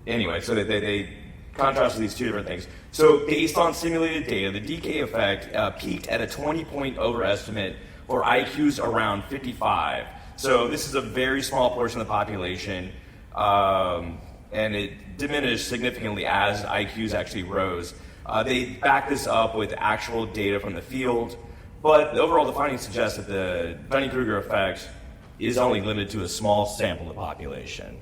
anyway, so they contrasted these two different things. So based on simulated data, the decay effect peaked at a 20-point overestimate for IQs around 55. So this is a very small portion of the population, and it diminished significantly as IQs actually rose. They back this up with actual data from the field, but overall the findings suggest that the Dunning-Kruger effect is only limited to a small sample of the population.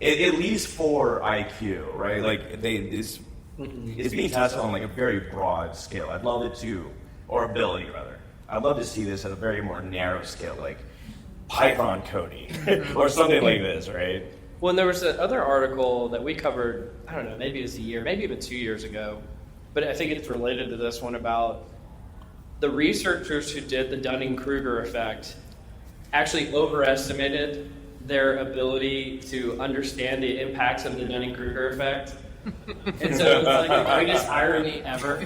At least for IQ, right? Like it's being tested on like a very broad scale. I'd love it to, or ability rather. I'd love to see this at a very more narrow scale, like Python coding or something like this, right? Well, and there was another article that we covered, I don't know, maybe it was a year, maybe even 2 years ago, but I think it's related to this one about the researchers who did the Dunning-Kruger effect actually overestimated their ability to understand the impacts of the Dunning-Kruger effect. And so it's like the greatest irony ever.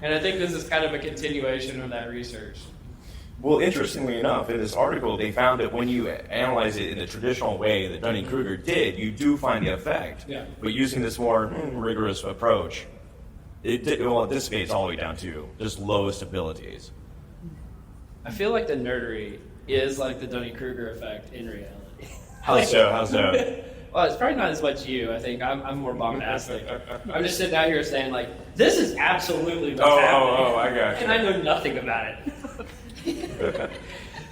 And I think this is kind of a continuation of that research. Well, interestingly enough, in this article, they found that when you analyze it in the traditional way that Dunning-Kruger did, you do find the effect. Yeah. But using this more rigorous approach, it dissipates all the way down to just lowest abilities. I feel like the nerdery is like the Dunning-Kruger effect in reality. How so? How so? Well, it's probably not as much you. I think I'm more bombastic. I'm just sitting out here saying like, this is absolutely what's happening. I got you. And I know nothing about it.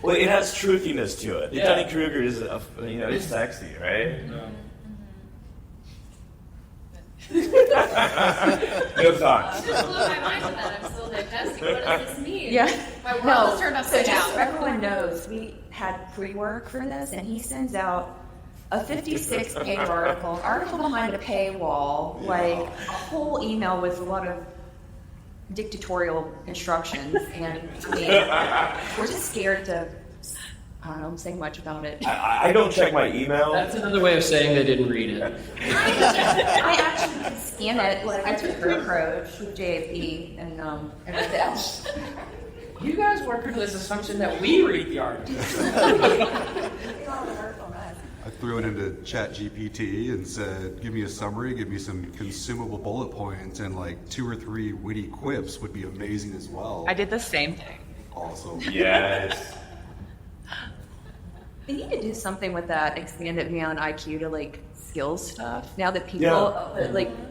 Well, it has truthiness to it. The Dunning-Kruger is, it's sexy, right? No thoughts. Just blew my mind with that. I'm still digesting. What does this mean? Yeah. My world No, is turned so upside just so down. everyone knows, we had pre-work for this, and he sends out a 56-page article behind a paywall, like a whole email with a lot of dictatorial instructions, and I mean, we're just scared to, I don't know, say much about it. I don't check my email. That's another way of saying they didn't read it. I actually could scan it, like I took her approach with JAP and everything else. You guys work under this assumption that we read the article. I threw it into ChatGPT and said, give me a summary, give me some consumable bullet points, and like 2 or 3 witty quips would be amazing as well. I did the same thing. Awesome. Yes. They need to do something with that, expand it beyond IQ to like skills stuff. Now that people,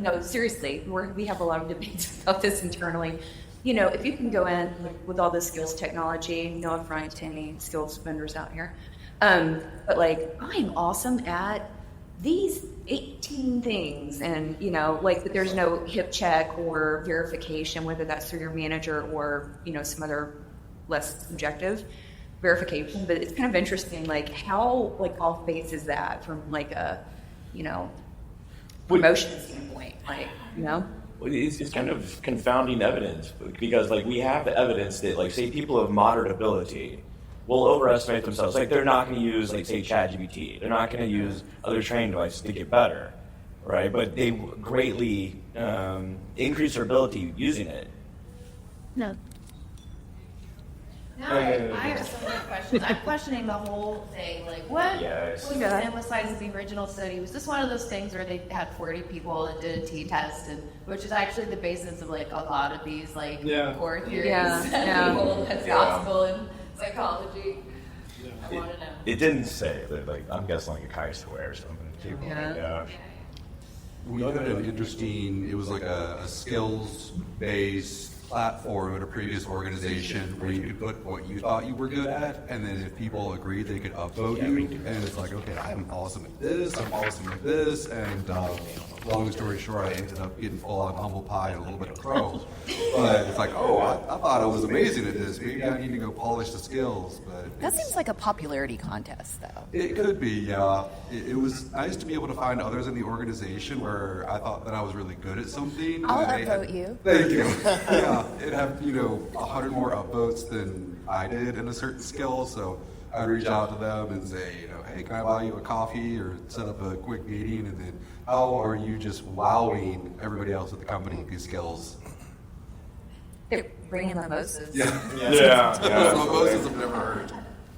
no, seriously, we have a lot of debates about this internally. You know, if you can go in with all this skills technology, no affront to any skills vendors out here, but like, I'm awesome at these 18 things, and you know, like that there's no hip check or verification, whether that's through your manager or, you know, some other less subjective verification. But it's kind of interesting, like how like off base is that from like a, you know, promotion standpoint, like, you know. Well, it's kind of confounding evidence, because like we have the evidence that, like, say people of moderate ability will overestimate themselves. Like they're not going to use, like, say, ChatGPT. They're not going to use other training devices to get better, right? But they greatly increase their ability using it. No. Now I have so many questions. I'm questioning the whole thing. Like, what Yes. was emphasized in the original study? Was this one of those things where they had 40 people and did a t-test, and which is actually the basis of like a lot of these like core theories that people that's gospel in psychology? I want to know. It didn't say that, like, I'm guessing like a chi-square or something. People, We had an interesting, it was like a skills-based platform at a previous organization where you could put what you thought you were good at, and then if people agreed, they could upvote you. And it's like, okay, I'm awesome at this, I'm awesome at this, and long story short, I ended up getting full on humble pie and a little bit of crow. But it's like, oh, I thought I was amazing at this. Maybe I need to go polish the skills. But That seems like a popularity contest, though. it could be, yeah. It was nice to be able to find others in the organization where I thought that I was really good at something. I'll and they had- upvote you. Thank you. Yeah, it had, 100 more upvotes than I did in a certain skill, so I'd reach out to them and say, hey, can I buy you a coffee or set up a quick meeting, and then how are you just wowing everybody else at the company with these skills? They're bringing mimosas. Mimosas have never heard.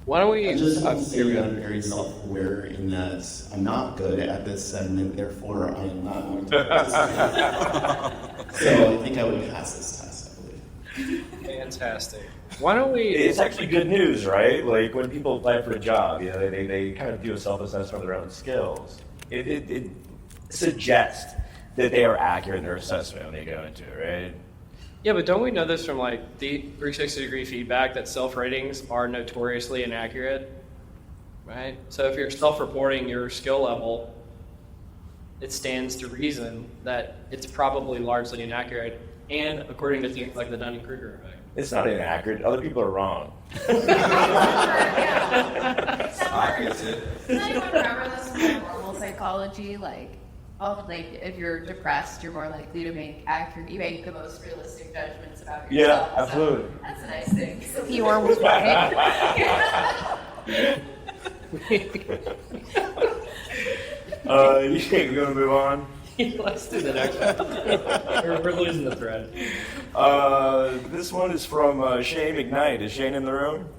Why don't we? I just I'm very self-aware in that I'm not good at this segment, therefore I am not going to participate. So I think I would pass this test, I believe. Fantastic. Why don't we? It's actually good news, right? Like when people apply for a job, they kind of do a self-assessment of their own skills. It suggests that they are accurate in their assessment when they go into it, right? Yeah, but don't we know this from like the 360-degree feedback that self-ratings are notoriously inaccurate, right? So if you're self-reporting your skill level, it stands to reason that it's probably largely inaccurate, and according to things like the Dunning-Kruger effect. It's not inaccurate. Other people are wrong. Does anyone remember this from normal psychology? Like if you're depressed, you're more likely to make the most realistic judgments about yourself. Yeah, absolutely. So that's a nice thing. So Eeyore was right. You gonna move on? Let's do the next one. We're losing the thread. This one is from Shane McKnight. Is Shane in the room?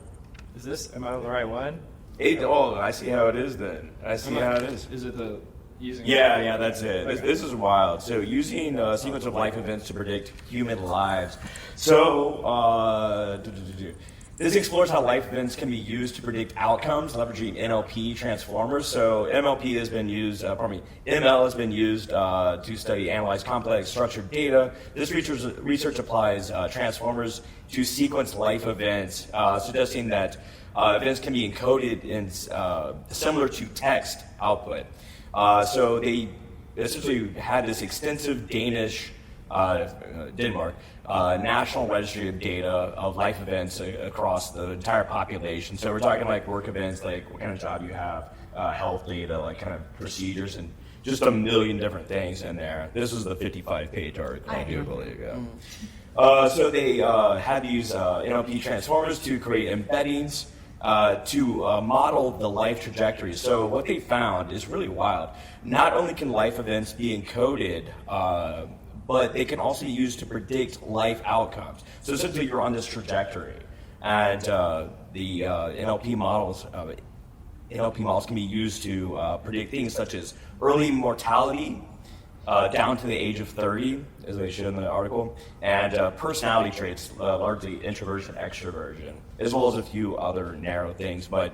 Am I on the right one? I see how it is then. I see how it is. Is it the using? Yeah, that's it. Okay. This is wild. So using a sequence of life events to predict human lives. So This explores how life events can be used to predict outcomes, leveraging NLP transformers. So ML has been used to study, analyze complex structured data. This research applies transformers to sequence life events, suggesting that events can be encoded in similar to text output. So they essentially had this extensive Denmark national registry of data of life events across the entire population. So we're talking like work events, like what kind of job you have, health data, like kind of procedures, and just a million different things in there. This is the 55-page article I do believe. So they had these NLP transformers to create embeddings to model the life trajectory. So what they found is really wild. Not only can life events be encoded, but they can also be used to predict life outcomes. So essentially, you're on this trajectory, and the NLP models can be used to predict things such as early mortality down to the age of 30, as they showed in the article, and personality traits, largely introversion, extroversion, as well as a few other narrow things. But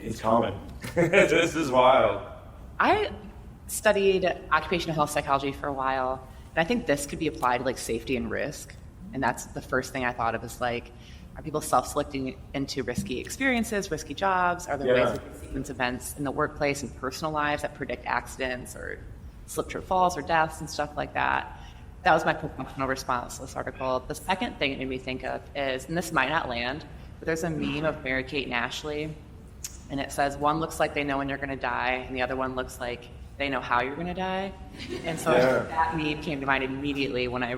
it's common. This is wild. I studied occupational health psychology for a while, and I think this could be applied to like safety and risk. And that's the first thing I thought of is like, are people self-selecting into risky experiences, risky jobs? Are there ways we can sequence events in the workplace and personal lives that predict accidents or slip, trip, falls or deaths and stuff like that? That was my professional response to this article. The second thing it made me think of is, and this might not land, but there's a meme of Mary-Kate and Ashley, and it says one looks like they know when you're going to die, and the other one looks like they know how you're going to die. And so that meme came to mind immediately when I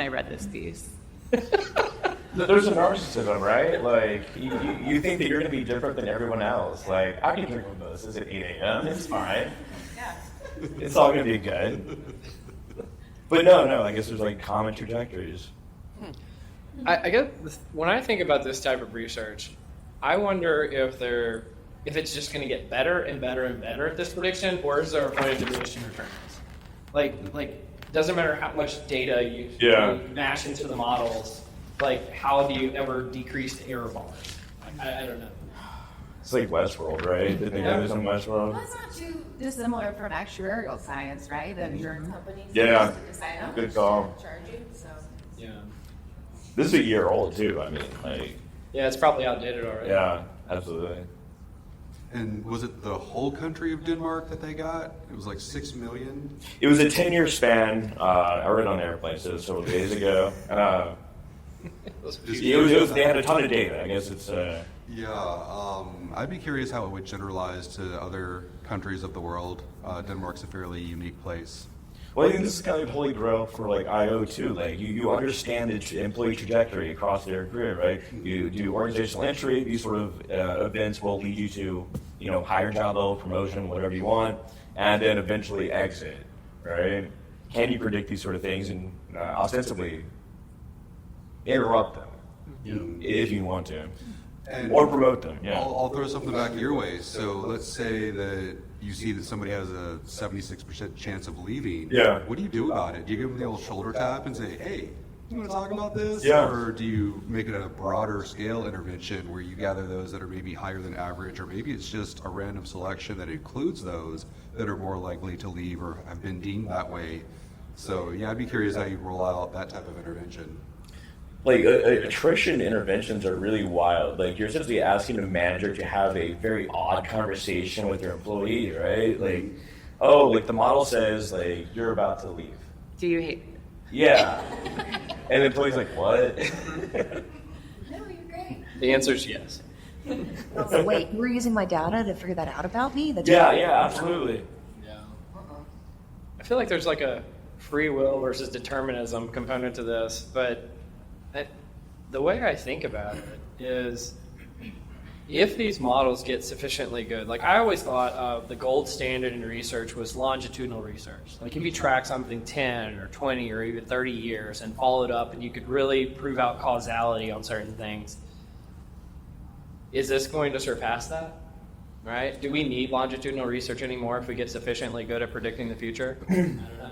read this piece. There's a narcissism, right? Like, you think that you're going to be different than everyone else. Like, I can drink mimosas at 8 a.m. It's fine. Yeah. It's all going to be good. But no, I guess there's like common trajectories. I guess when I think about this type of research, I wonder if it's just going to get better and better and better at this prediction, or is there a point of diminishing returns? Like doesn't matter how much data you mash into the models. Like, how do you ever decrease the error bars? I don't know. It's like Westworld, right? Did they do this on Westworld? Well, it's not too dissimilar from actuarial science, right? The insurance companies decide how Good much call. to charge you. So. Yeah. This is a year old too. I mean, like. Yeah, it's probably outdated already. Yeah, absolutely. And was it the whole country of Denmark that they got? It was like 6 million? It was a 10-year span. I read on airplanes several days ago. They had a ton of data. I guess it's. I'd be curious how it would generalize to other countries of the world. Denmark's a fairly unique place. Well, I think this is kind of the holy grail for like IO too. Like you understand the employee trajectory across their career, right? You do organizational entry. These sort of events will lead you to, higher job level, promotion, whatever you want, and then eventually exit, right? Can you predict these sort of things and ostensibly interrupt them if you want to, or promote them? Yeah. I'll throw something back your way. So let's say that you see that somebody has a 76% chance of leaving. Yeah. What do you do about it? Do you give them the old shoulder tap and say, hey, you want to talk about this? Yeah. Or do you make it a broader scale intervention where you gather those that are maybe higher than average, or maybe it's just a random selection that includes those that are more likely to leave or have been deemed that way? So yeah, I'd be curious how you roll out that type of intervention. Like attrition interventions are really wild. Like you're essentially asking a manager to have a very odd conversation with your employee, right? Like, like the model says, like you're about to leave. Do you hate? Yeah. And the employee's like, what? No, you're great. The answer is yes. So wait, you were using my data to figure that out about me? Yeah, absolutely. Yeah. I feel like there's like a free will versus determinism component to this, but the way I think about it is, if these models get sufficiently good, like I always thought of the gold standard in research was longitudinal research. Like if you track something 10 or 20 or even 30 years and follow it up and you could really prove out causality on certain things, is this going to surpass that? Right? Do we need longitudinal research anymore if we get sufficiently good at predicting the future? I don't know.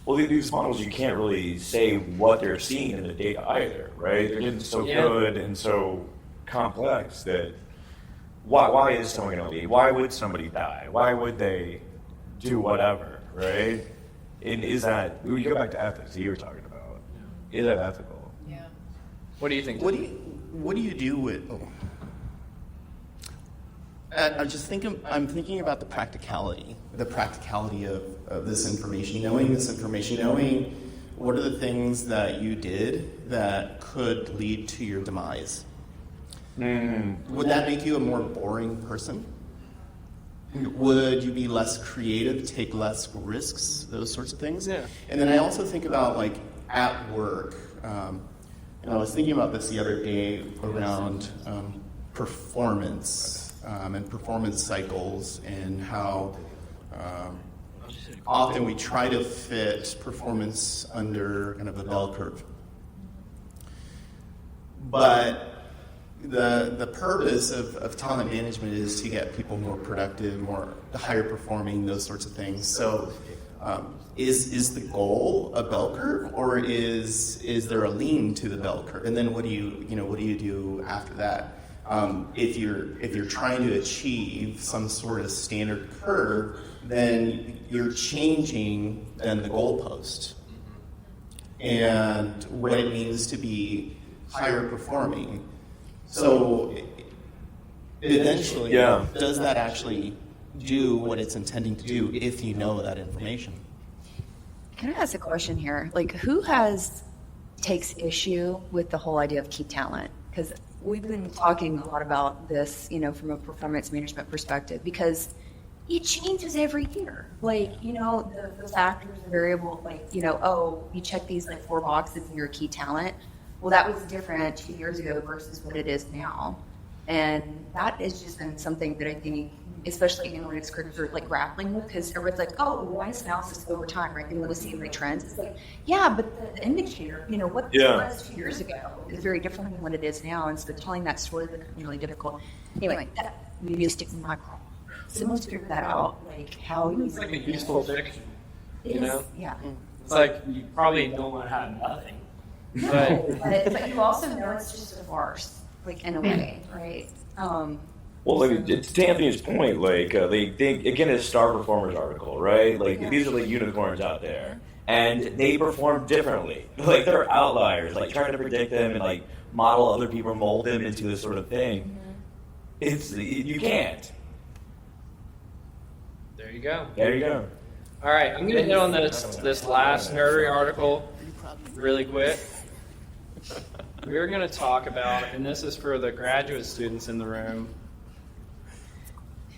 Well, these models, you can't really say what they're seeing in the data either, right? They're getting so good and so complex that why is someone going to leave? Why would somebody die? Why would they do whatever, right? And is that, we go back to ethics that you were talking about. Is that ethical? Yeah. What do you think? What do you do with? I'm thinking about the practicality of this information, knowing what are the things that you did that could lead to your demise. Would that make you a more boring person? Would you be less creative, take less risks, those sorts of things? Yeah. And then I also think about like at work, and I was thinking about this the other day around performance and performance cycles and how often we try to fit performance under kind of a bell curve. But the purpose of talent management is to get people more productive, more higher performing, those sorts of things. So is the goal a bell curve, or is there a lean to the bell curve? And then what do you do after that? If you're trying to achieve some sort of standard curve, then you're changing then the goalpost and what it means to be higher performing. So eventually, does that actually do what it's intending to do if you know that information? Can I ask a question here? Like, who takes issue with the whole idea of key talent? Because we've been talking a lot about this, from a performance management perspective, because it changes every year. Like, the factors, the variable, like, you check these like 4 boxes and you're a key talent. Well, that was different 2 years ago versus what it is now. And that has just been something that I think, especially analytics critics are like grappling with, because everyone's like, oh, why is analysis over time, right? They want to see like trends. It's like, yeah, but the indicator, what was 2 years ago is very different than what it is now. And so telling that story is really difficult. Anyway, that maybe sticks in my craw. Someone's figured that out, like how It's like a useful fiction, Yeah. It's like you probably don't want to have nothing. But you also know it's just a farce, like in a way, right? Well, to Anthony's point, they think, again, it's Star Performers article, right? Like, these are like unicorns out there, and they perform differently. Like, they're outliers. Like, trying to predict them and like model other people, mold them into this sort of thing. You can't. There you go. There you go. All right, I'm going to hit on this last nerdy article really quick. We're going to talk about, and this is for the graduate students in the room,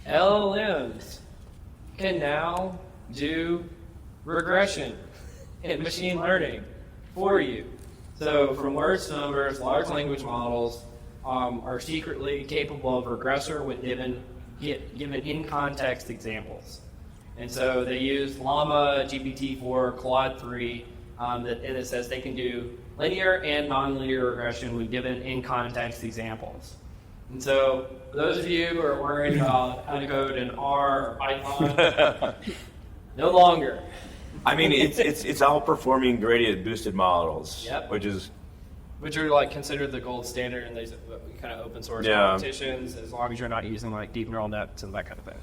LLMs can now do regression and machine learning for you. So from words to numbers, large language models are secretly capable of regressor when given in-context examples. And so they use Llama, GPT-4, Claude 3, and it says they can do linear and nonlinear regression when given in-context examples. And so for those of you who are worried about how to code in R or Python, no longer. I mean, it's outperforming gradient boosted models, Yep. which are like considered the gold standard in these kind of open source competitions, as long as you're not using like deep neural nets and that kind of thing.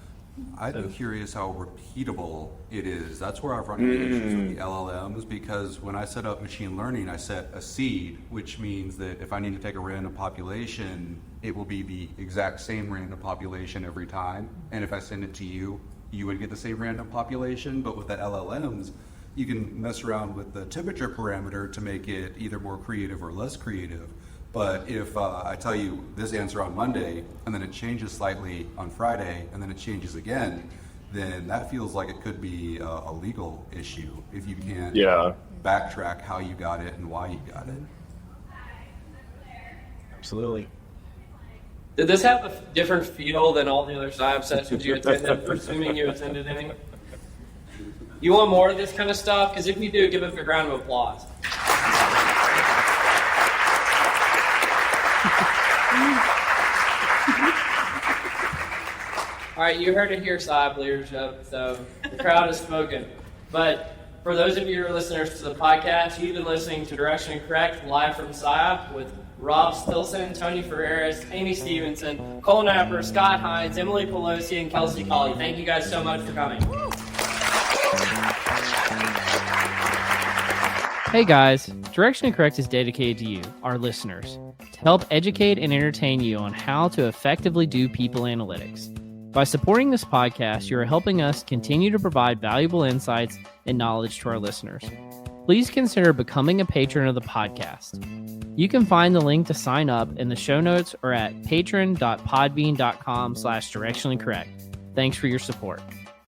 I'd be curious how repeatable it is. That's where I've run into issues with the LLMs, because when I set up machine learning, I set a seed, which means that if I need to take a random population, it will be the exact same random population every time. And if I send it to you, you would get the same random population. But with the LLMs, you can mess around with the temperature parameter to make it either more creative or less creative. But if I tell you this answer on Monday, and then it changes slightly on Friday, and then it changes again, then that feels like it could be a legal issue if you can't backtrack how you got it and why you got it. Absolutely. Did this have a different feel than all the other SIOP sessions you attended, assuming you attended any? You want more of this kind of stuff? Because if you do, give it a round of applause. All right, you heard it here, SIOP leadership, so the crowd has spoken. But For those of you who are listeners to the podcast, you've been listening to Directionally Correct live from SIOP with Rob Stilson, Tony Ferreras, Amy Stevenson, Cole Napper, Scott Hines, Emily Pelosi, and Kelsey Colley. Thank you guys so much for coming. Hey guys, Directionally Correct is dedicated to you, our listeners, to help educate and entertain you on how to effectively do people analytics. By supporting this podcast, you are helping us continue to provide valuable insights and knowledge to our listeners. Please consider becoming a patron of the podcast. You can find the link to sign up in the show notes or at patron.podbean.com/directionallycorrect. Thanks for your support.